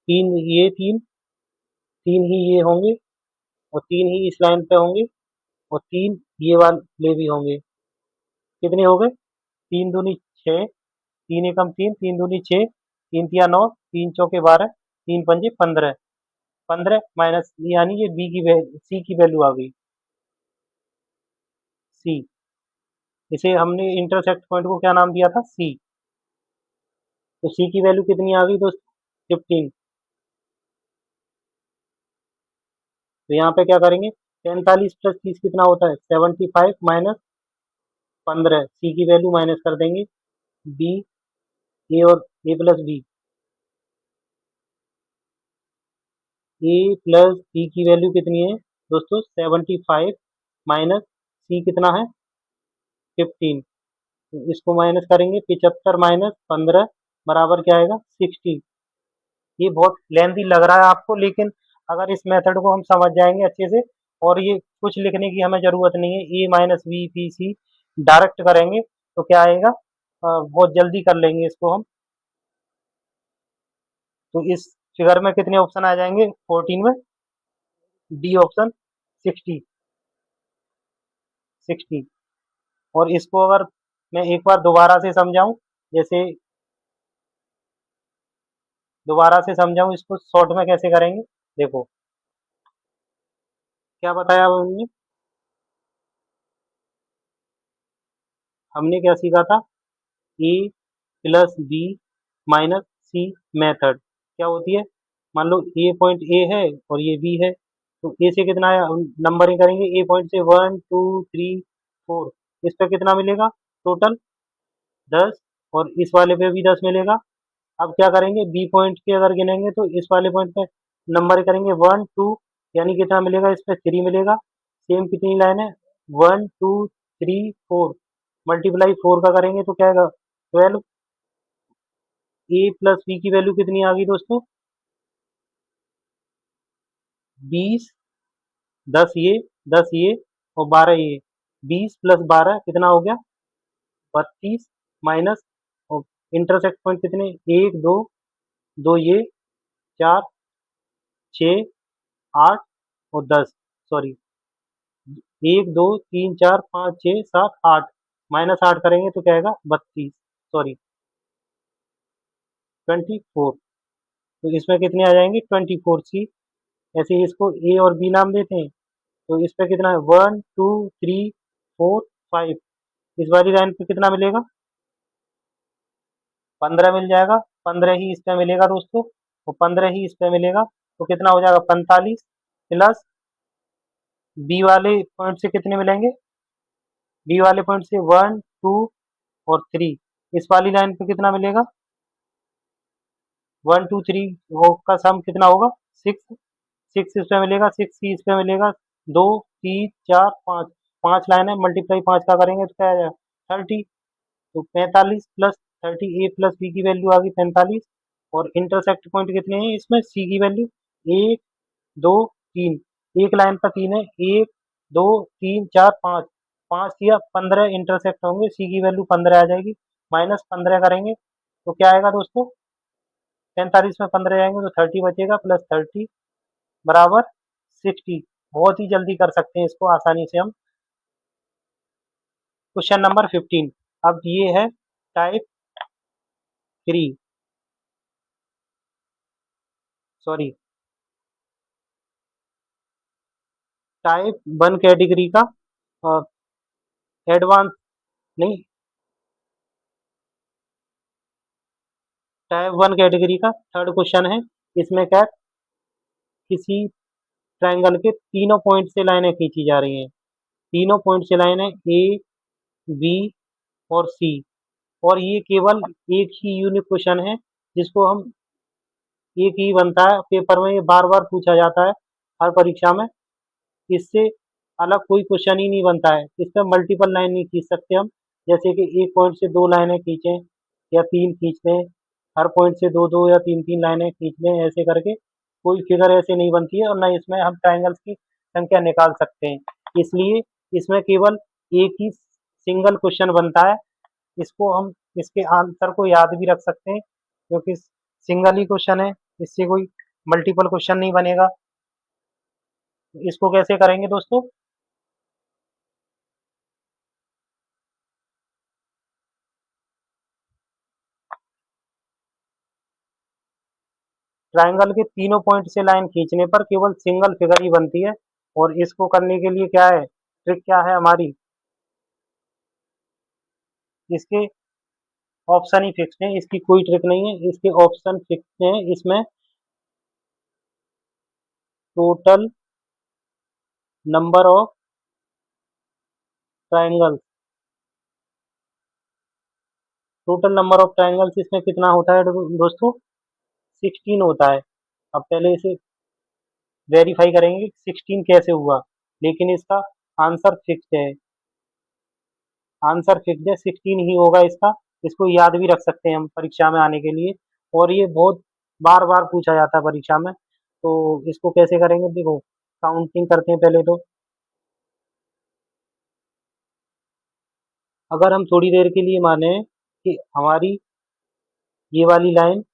तीन ये तीन, तीन ही ये होंगे। और तीन ही इस लाइन पे होंगे। और तीन ये वाले भी होंगे। कितने हो गए? तीन दूनी 6, तीन एकम 3, तीन दूनी 6, तीन तिया 9, तीन चौके 12, तीन पंजे 15। 15 माइनस यानी ये बी की सी की वैल्यू आ गई। सी। इसे हमने इंटरसेक्ट पॉइंट को क्या नाम दिया था? सी। तो सी की वैल्यू कितनी आ गई दोस्तों? 15। तो यहाँ पे क्या करेंगे? 45 प्लस 30 कितना होता है? 75 माइनस 15। सी की वैल्यू माइनस कर देंगे। बी, ए और ए प्लस बी। ए प्लस बी की वैल्यू कितनी है दोस्तों? 75 माइनस सी कितना है? 15। तो इसको माइनस करेंगे। 75 माइनस 15 बराबर क्या आएगा? 60। ये बहुत लेंथी लग रहा है आपको, लेकिन अगर इस मेथड को हम समझ जाएंगे अच्छे से, और ये कुछ लिखने की हमें जरूरत नहीं है, A minus B P C direct करेंगे तो क्या आएगा? बहुत जल्दी कर लेंगे इसको हम। तो इस फिगर में कितने ऑप्शन आ जाएंगे? 14 में डी ऑप्शन। 60। 60। और इसको अगर मैं एक बार दोबारा से समझाऊं, जैसे दोबारा से समझाऊं इसको शॉर्ट में कैसे करेंगे, देखो क्या बताया हमने। हमने क्या सीखा था? ए plus B minus C method क्या होती है? मान लो ए पॉइंट ए है और ये बी है। तो ए से कितना नंबरिंग करेंगे? ए पॉइंट से 1 2 3 4। इस पे कितना मिलेगा टोटल? 10। और इस वाले पे भी 10 मिलेगा। अब क्या करेंगे? बी पॉइंट के अगर गिनेंगे तो इस वाले पॉइंट पे नंबर करेंगे 1 2, यानी कितना मिलेगा? इस पे 3 मिलेगा। सेम कितनी लाइन है? 1 2 3 4। मल्टीप्लाई 4 का करेंगे तो क्या आएगा? 12। ए प्लस बी की वैल्यू कितनी आ गई दोस्तों? 20। 10 ये, 10 ये और 12 ये। 20 प्लस 12 कितना हो गया? 32 माइनस, और इंटरसेक्ट पॉइंट कितने? 1 2, 2 ये, 4 6 8 और 10। सॉरी, 1 2 3 4 5 6 7 8। माइनस 8 करेंगे तो क्या आएगा? 32। सॉरी, 24। तो इसमें कितने आ जाएंगे? 24 सी। ऐसे ही इसको ए और बी नाम देते हैं। तो इस पे कितना है? 1 2 3 4 5। इस वाली लाइन पे कितना मिलेगा? 15 मिल जाएगा। 15 ही इस पे मिलेगा दोस्तों, और 15 ही इस पे मिलेगा। तो कितना हो जाएगा? 45 प्लस बी वाले पॉइंट से कितने मिलेंगे? बी वाले पॉइंट से 1 2 और 3। इस वाली लाइन पे कितना मिलेगा? 1 2 3 का सम कितना होगा? 6। 6 इस पे मिलेगा, 6 ही इस पे मिलेगा। 2 3 4 5। 5 लाइन है, मल्टीप्लाई 5 का करेंगे तो क्या आ जाएगा? 30। तो 45 प्लस 30 ए प्लस बी की वैल्यू आ गई 45। और इंटरसेक्ट पॉइंट कितने हैं इसमें, सी की वैल्यू 1 2 3, एक लाइन का 3 है, 1 2 3 4 5, 5 या 15 इंटरसेक्ट होंगे, सी की वैल्यू 15 आ जाएगी। -15 करेंगे तो क्या आएगा दोस्तों, 45 में 15 जाएंगे तो 30 बचेगा, प्लस 30 बराबर 60। बहुत ही जल्दी कर सकते हैं इसको आसानी से हम। क्वेश्चन नंबर 15, अब ये है टाइप 3, सॉरी टाइप 1 कैटेगरी का एडवांस, नहीं, टाइप 1 कैटेगरी का थर्ड क्वेश्चन है। इसमें क्या, किसी ट्रायंगल के तीनों पॉइंट से लाइनें खींची जा रही हैं, तीनों पॉइंट से लाइनें ए बी और सी, और ये केवल एक ही यूनिक क्वेश्चन है जिसको हम, एक ही बनता है पेपर में, ये बार बार पूछा जाता है हर परीक्षा में, इससे अलग कोई क्वेश्चन ही नहीं बनता है। इस पर मल्टीपल लाइन नहीं खींच सकते हम, जैसे कि एक पॉइंट से दो लाइनें खींचें या तीन खींच लें, हर पॉइंट से दो दो या तीन तीन लाइनें खींच लें, ऐसे करके कोई फिगर ऐसे नहीं बनती है, और न इसमें हम ट्राइंगल्स की संख्या निकाल सकते हैं। इसलिए इसमें केवल एक ही सिंगल क्वेश्चन बनता है, इसको हम, इसके आंसर को याद भी रख सकते हैं क्योंकि सिंगल ही क्वेश्चन है, इससे कोई मल्टीपल क्वेश्चन नहीं बनेगा। इसको कैसे करेंगे दोस्तों, ट्रायंगल के तीनों पॉइंट से लाइन खींचने पर केवल सिंगल फिगर ही बनती है, और इसको करने के लिए क्या है, ट्रिक क्या है हमारी, इसके ऑप्शन ही फिक्स हैं, इसकी कोई ट्रिक नहीं है, इसके ऑप्शन फिक्स हैं। इसमें total number of triangles, total number of triangles इसमें कितना होता है दोस्तों, 16 होता है। अब पहले इसे वेरीफाई करेंगे 16 कैसे हुआ, लेकिन इसका आंसर फिक्स है, आंसर फिक्स है, 16 ही होगा इसका। इसको याद भी रख सकते हैं हम परीक्षा में आने के लिए, और ये बहुत बार बार पूछा जाता है परीक्षा में। तो इसको कैसे करेंगे, देखो काउंटिंग करते हैं पहले तो। अगर हम थोड़ी देर के लिए माने कि हमारी ये वाली लाइन,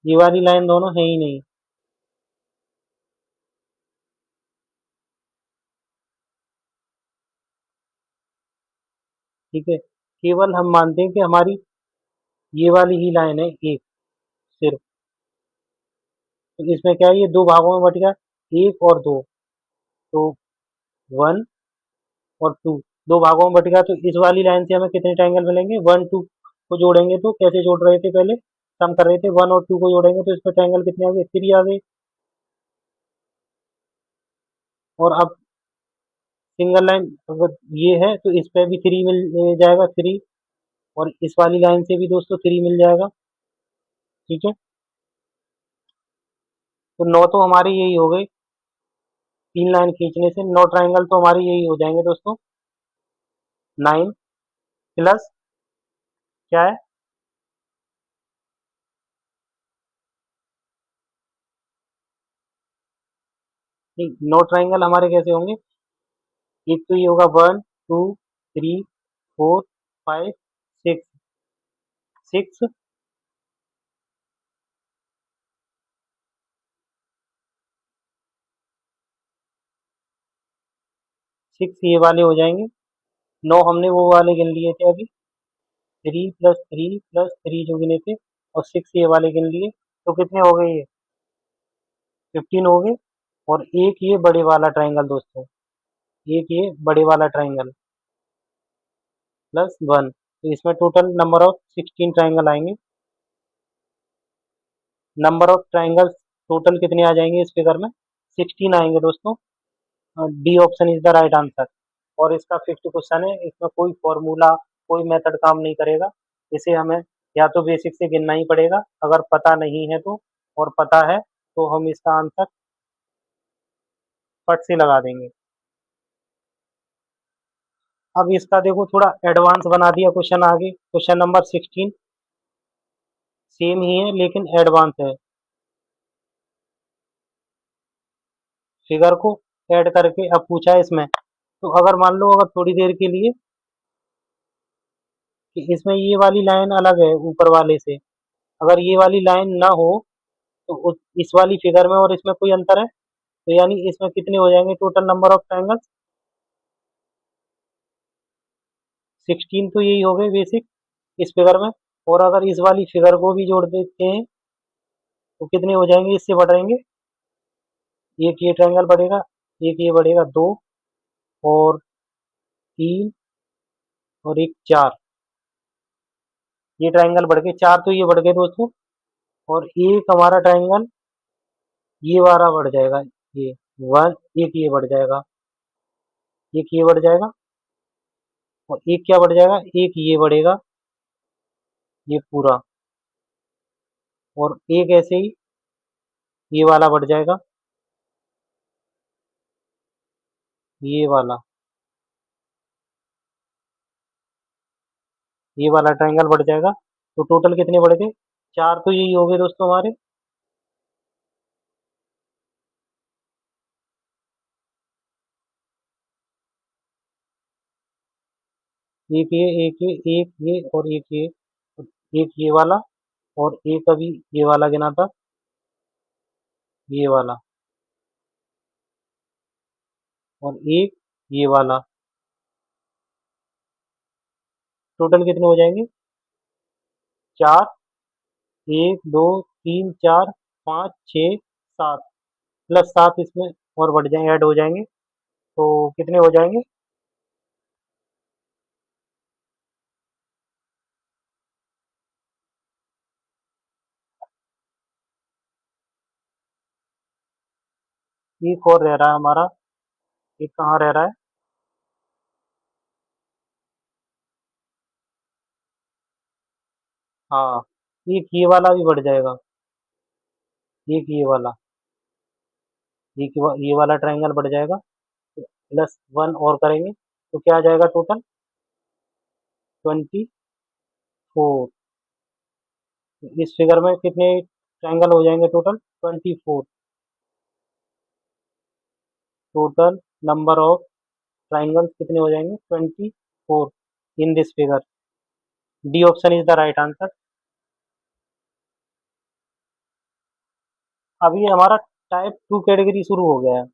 ये वाली लाइन दोनों है ही नहीं, ठीक है, केवल हम मानते हैं कि हमारी ये वाली ही लाइन है एक, सिर्फ। तो इसमें क्या है, ये दो भागों में बट गया, एक और दो, तो 1 और 2, दो भागों में बट गया। तो इस वाली लाइन से हमें कितने ट्रायंगल मिलेंगे, 1 2 को जोड़ेंगे तो कैसे जोड़ रहे थे पहले, सम कर रहे थे, 1 और 2 को जोड़ेंगे तो इसमें ट्रायंगल कितने आ गए, 3 आ गए। और अब सिंगल लाइन अगर ये है तो इस पे भी 3 मिल जाएगा, 3, और इस वाली लाइन से भी दोस्तों 3 मिल जाएगा, ठीक है। तो 9 तो हमारी यही हो गई, तीन लाइन खींचने से 9 ट्रायंगल तो हमारी यही हो जाएंगे दोस्तों। 9 प्लस क्या है, नहीं, 9 ट्रायंगल हमारे कैसे होंगे, एक तो ये होगा 1 2 3 4 5 6, 6 6 ये वाले हो जाएंगे। 9 हमने वो वाले गिन लिए थे अभी, 3 + 3 + 3 जो गिने थे, और 6 ये वाले गिन लिए, तो कितने हो गए ये, 15 हो गए। और एक ये बड़े वाला ट्रायंगल दोस्तों, एक ये बड़े वाला ट्रायंगल +1, तो इसमें टोटल नंबर ऑफ 16 ट्रायंगल आएंगे। नंबर ऑफ ट्रायंगल्स टोटल कितने आ जाएंगे इस फिगर में, 16 आएंगे दोस्तों। D option is the right answer. और इसका फिफ्थ क्वेश्चन है, इसमें कोई फॉर्मूला कोई मेथड काम नहीं करेगा। इसे हमें या तो बेसिक से गिनना ही पड़ेगा, अगर पता नहीं है तो, और पता है तो हम इसका आंसर फट से लगा देंगे। अब इसका देखो थोड़ा एडवांस बना दिया क्वेश्चन आगे, क्वेश्चन नंबर 16 सेम ही है लेकिन एडवांस है। फिगर को ऐड करके अब पूछा है इसमें, तो अगर मान लो अगर थोड़ी देर के लिए कि इसमें ये वाली लाइन अलग है ऊपर वाले से, अगर ये वाली लाइन ना हो तो इस वाली फिगर में और इसमें कोई अंतर है, तो यानी इसमें कितने हो जाएंगे टोटल नंबर ऑफ ट्रायंगल्स? 16 तो यही हो गए बेसिक इस फिगर में, और अगर इस वाली फिगर को भी जोड़ देते हैं तो कितने हो जाएंगे, इससे बढ़ेंगे। एक ये ट्रायंगल बढ़ेगा, एक ये बढ़ेगा, दो और तीन और एक चार, ये ट्रायंगल बढ़ गए, चार तो ये बढ़ गए दोस्तों। और एक हमारा ट्रायंगल ये वाला बढ़ जाएगा, ये वन, एक ये बढ़ जाएगा, एक ये बढ़ जाएगा, और एक क्या बढ़ जाएगा, एक ये बढ़ेगा, ये पूरा, और एक ऐसे ही ये वाला बढ़ जाएगा, ये वाला, ये वाला ट्रायंगल बढ़ जाएगा। तो टोटल कितने बढ़ गए, चार तो यही हो गए दोस्तों हमारे। एक ये, एक ये, एक ये और एक ये, एक ये वाला, और एक अभी ये वाला गिना था, ये वाला, और एक ये वाला, टोटल कितने हो जाएंगे, चार, एक दो तीन चार पाँच छः सात, प्लस सात इसमें और बढ़ जाएंगे, ऐड हो जाएंगे, तो कितने हो जाएंगे, एक और रह रहा है हमारा, एक कहाँ रह रहा है, हाँ, एक ये वाला भी बढ़ जाएगा, एक ये वाला, ये वाला ट्रायंगल बढ़ जाएगा, प्लस वन और करेंगे तो क्या आ जाएगा टोटल, 24। इस फिगर में कितने ट्रायंगल हो जाएंगे total, 24। Total number of triangles कितने हो जाएंगे, 24 in this figure. D option is the right answer. अभी हमारा टाइप टू कैटेगरी शुरू हो गया है,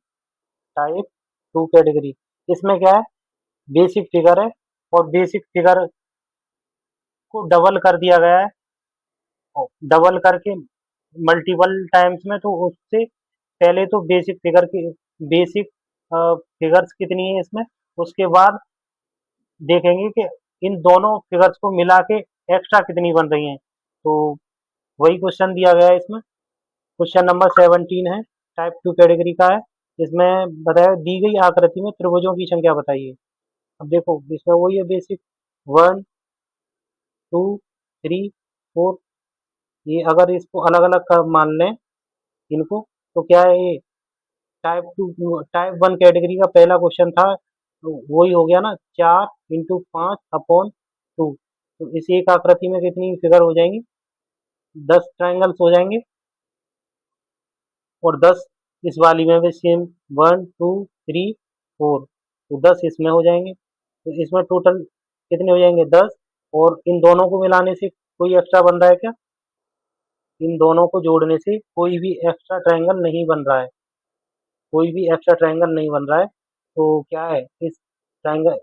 टाइप टू कैटेगरी। इसमें क्या है, बेसिक फिगर है, और बेसिक फिगर को डबल कर दिया गया है, डबल करके मल्टीपल टाइम्स में, तो उससे पहले तो बेसिक फिगर की बेसिक फिगर्स कितनी है इसमें, उसके बाद देखेंगे कि इन दोनों फिगर्स को मिला के एक्स्ट्रा कितनी बन रही हैं। तो वही क्वेश्चन दिया गया है इसमें, क्वेश्चन नंबर 17 है, टाइप टू कैटेगरी का है। इसमें बताया दी गई आकृति में त्रिभुजों की संख्या बताइए। अब देखो इसमें वही है basic, one two three four, ये अगर इसको अलग अलग मान लें इनको, तो क्या है ये टाइप वन कैटेगरी का पहला क्वेश्चन था, तो वही हो गया ना, 4 × 5/2। तो इस एक आकृति में कितनी फिगर हो जाएंगी, 10 ट्रायंगल्स हो जाएंगे, और 10 इस वाली में भी same, one two three four, तो 10 इसमें हो जाएंगे, तो इसमें टोटल कितने हो जाएंगे, 10। और इन दोनों को मिलाने से कोई एक्स्ट्रा बन रहा है क्या, इन दोनों को जोड़ने से कोई भी एक्स्ट्रा ट्रायंगल नहीं बन रहा है, कोई भी एक्स्ट्रा ट्रायंगल नहीं बन रहा है। तो क्या है, ट्रायंगल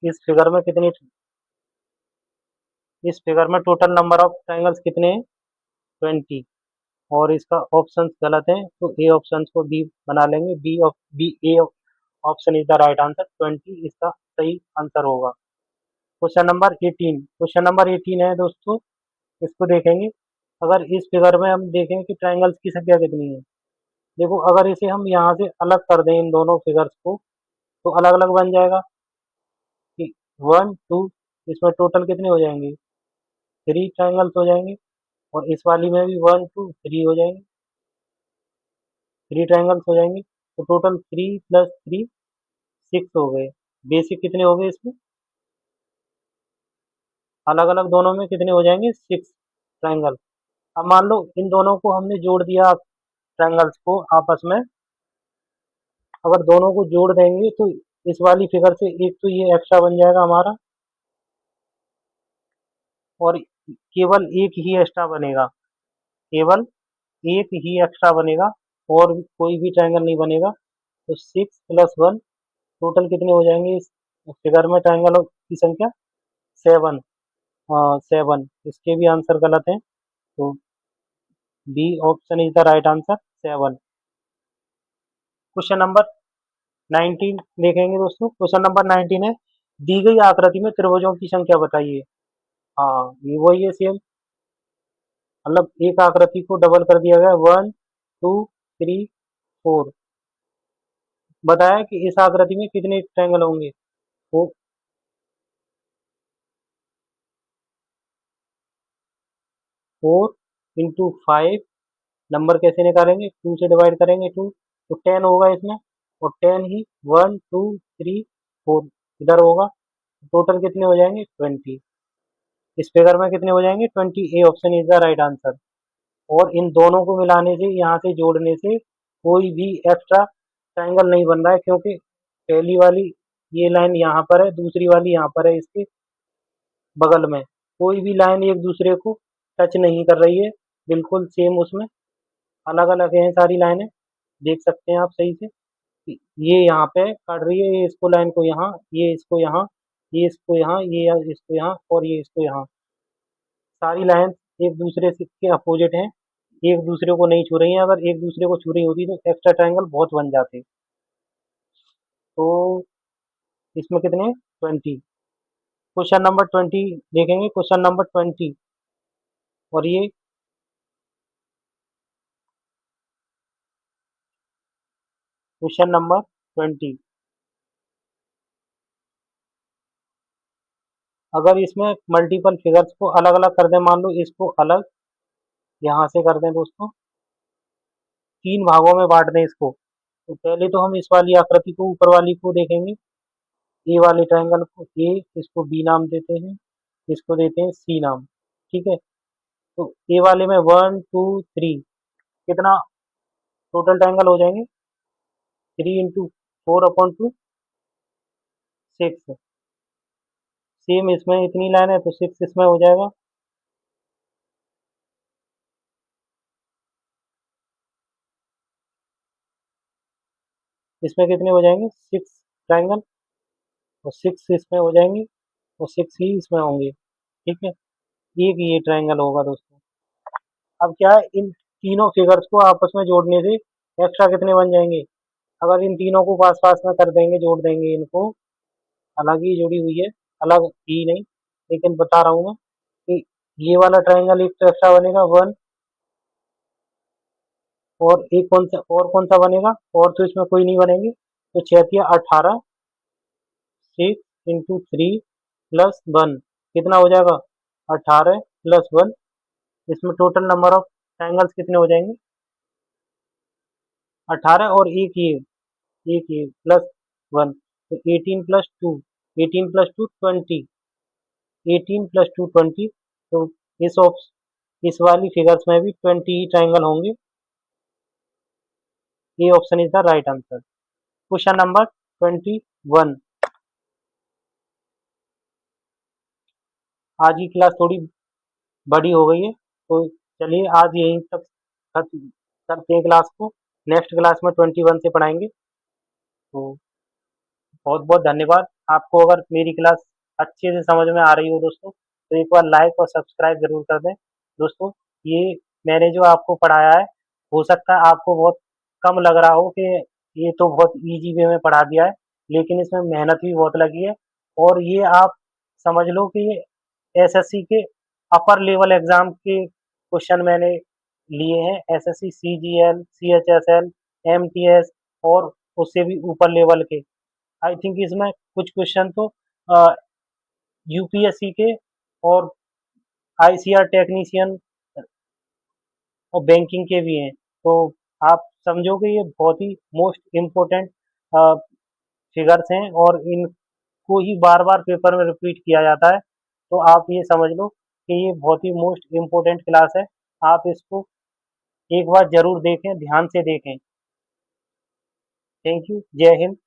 इस फिगर में कितनी, इस फिगर में टोटल नंबर ऑफ ट्रायंगल्स कितने हैं, 20। और इसका ऑप्शंस गलत हैं, तो ए ऑप्शन को बी बना लेंगे, B A option is the right answer, 20 इसका सही आंसर होगा। क्वेश्चन नंबर 18, क्वेश्चन नंबर 18 है दोस्तों, इसको देखेंगे। अगर इस फिगर में हम देखें कि ट्रायंगल्स की संख्या कितनी है, देखो अगर इसे हम यहाँ से अलग कर दें इन दोनों फिगर्स को तो अलग अलग बन जाएगा कि 1 2, इसमें टोटल कितने हो जाएंगे, 3 ट्राइंगल्स हो जाएंगे। और इस वाली में भी 1 2 3 हो जाएंगे, 3 ट्राइंगल्स हो जाएंगे। तो टोटल 3 + 3 6 हो गए। बेसिक कितने हो गए इसमें, अलग अलग दोनों में कितने हो जाएंगे, 6 ट्राइंगल। अब मान लो इन दोनों को हमने जोड़ दिया ट्रायंगल्स को आपस में। अगर दोनों को जोड़ देंगे तो इस वाली फिगर से एक तो ये एक्स्ट्रा बन जाएगा हमारा, और केवल एक ही एक्स्ट्रा बनेगा, केवल एक ही एक्स्ट्रा बनेगा, और कोई भी ट्रायंगल नहीं बनेगा। तो 6 + 1 टोटल कितने हो जाएंगे इस फिगर में ट्रायंगल की संख्या, 7। हाँ 7, इसके भी आंसर गलत है। तो B option is the right answer, 7। Question number 19 देखेंगे दोस्तों। क्वेश्चन नंबर 19 है, दी गई आकृति में त्रिभुजों की संख्या बताइए। हाँ ये वही है सेम, मतलब एक आकृति को डबल कर दिया गया, 1 2 3 4। बताया कि इस आकृति में कितने ट्रायंगल होंगे। वो 4 × 5, नंबर कैसे निकालेंगे, 2 से डिवाइड करेंगे 2, तो 10 होगा इसमें। और 10 ही 1 2 3 4 इधर होगा। टोटल कितने हो जाएंगे, 20। इस फिगर में कितने हो जाएंगे, 20। ए option is the right answer. और इन दोनों को मिलाने से, यहाँ से जोड़ने से कोई भी एक्स्ट्रा ट्रायंगल नहीं बन रहा है, क्योंकि पहली वाली ये लाइन यहाँ पर है, दूसरी वाली यहाँ पर है, इसके बगल में कोई भी लाइन एक दूसरे को टच नहीं कर रही है, बिल्कुल सेम उसमें अलग अलग है सारी लाइनें। देख सकते हैं आप सही से कि ये यहाँ पे काट रही है, ये इसको लाइन को यहाँ, ये इसको यहाँ, ये इसको यहाँ, ये इसको यहाँ, और ये इसको यहाँ। सारी लाइन एक दूसरे से के अपोजिट हैं, एक दूसरे को नहीं छू रही हैं। अगर एक दूसरे को छू रही होती तो एक्स्ट्रा ट्रायंगल बहुत बन जाते। तो इसमें कितने, 20। क्वेश्चन नंबर 20 देखेंगे। क्वेश्चन नंबर 20, और ये क्वेश्चन नंबर 20, अगर इसमें मल्टीपल फिगर्स को अलग अलग कर दें, मान लो इसको अलग यहाँ से कर दें दोस्तों, 3 भागों में बांट दें इसको। तो पहले तो हम इस वाली आकृति को, ऊपर वाली को देखेंगे, ए वाले ट्रायंगल को ए, इसको बी नाम देते हैं, इसको देते हैं सी नाम। ठीक है। तो ए वाले में 1 2 3 कितना टोटल ट्रायंगल हो जाएंगे, 3 × 4/2 6। सेम इसमें इतनी लाइन है तो 6 इसमें हो जाएगा। इसमें कितने हो जाएंगे, 6 ट्रायंगल, और 6 इसमें हो जाएंगे, और 6 ही इसमें होंगे। ठीक है, एक ये ट्रायंगल होगा दोस्तों। अब क्या है, इन तीनों फिगर्स को आपस में जोड़ने से एक्स्ट्रा कितने बन जाएंगे। अगर इन तीनों को पास पास में कर देंगे, जोड़ देंगे इनको, अलग ही जुड़ी हुई है, अलग ही नहीं, लेकिन बता रहा हूँ मैं कि ये वाला ट्रायंगल एक तो एक्स्ट्रा बनेगा 1, और एक कौन सा बनेगा, और तो इसमें कोई नहीं बनेंगे। तो 6 × 18, 6 × 3 + 1 कितना हो जाएगा, 18 + 1। इसमें टोटल नंबर ऑफ ट्रायंगल्स कितने हो जाएंगे, 18, और एक ये +1, तो 18 + 2, 18 + 2 20, 18 + 2 20। तो इस इस वाली फिगर्स में भी 20 ही ट्रायंगल होंगे। ए option is the right answer. Question number 21, आज की क्लास थोड़ी बड़ी हो गई है, तो चलिए आज यहीं तक खत्म करते हैं क्लास को। नेक्स्ट क्लास में 21 से पढ़ाएंगे। तो बहुत बहुत धन्यवाद। आपको अगर मेरी क्लास अच्छे से समझ में आ रही हो दोस्तों, तो एक बार लाइक और सब्सक्राइब जरूर कर दें दोस्तों। ये मैंने जो आपको पढ़ाया है, हो सकता है आपको बहुत कम लग रहा हो कि ये तो बहुत इजी वे में पढ़ा दिया है, लेकिन इसमें मेहनत भी बहुत लगी है। और ये आप समझ लो कि ये एसएससी के अपर लेवल एग्जाम के क्वेश्चन मैंने लिए हैं, एसएससी सीजीएल, सीएचएसएल एमटीएस और उससे भी ऊपर लेवल के। आई थिंक इसमें कुछ क्वेश्चन तो यूपीएससी के और आईसीआर टेक्नीशियन और बैंकिंग के भी हैं। तो आप समझोगे ये बहुत ही मोस्ट इम्पोर्टेंट फिगर्स हैं और इनको ही बार बार पेपर में रिपीट किया जाता है। तो आप ये समझ लो कि ये बहुत ही मोस्ट इम्पोर्टेंट क्लास है। आप इसको एक बार जरूर देखें, ध्यान से देखें। Thank you. जय हिंद।